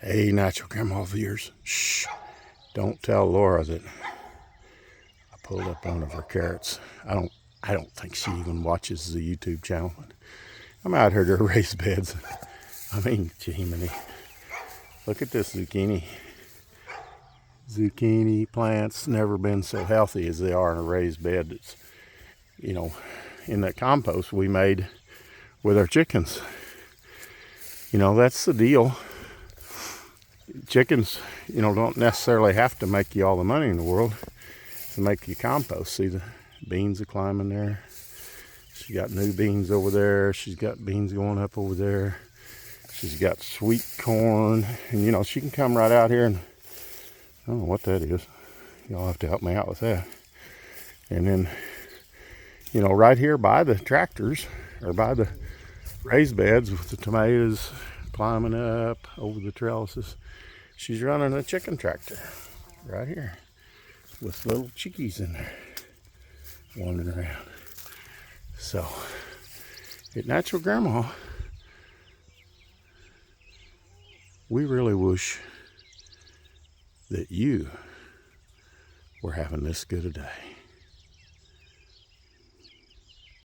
Hey, Natural Grandma viewers. Shh. Don't tell Laura that I pulled up one of her carrots. I don't think she even watches the YouTube channel. I'm out here to raise beds. I mean, Jiminy. Look at this zucchini. Zucchini plants never been so healthy as they are in a raised bed. It's, in that compost we made with our chickens. That's the deal. Chickens, don't necessarily have to make you all the money in the world to make you compost. See, the beans are climbing there. She's got new beans over there. She's got beans going up over there. She's got sweet corn. And, she can come right out here and, I don't know what that is. Y'all have to help me out with that. And then, right here by the tractors, or by the raised beds with the tomatoes climbing up over the trellises, she's running a chicken tractor right here with little chickies in there wandering around. So, at Natural Grandma, we really wish that you were having this good a day.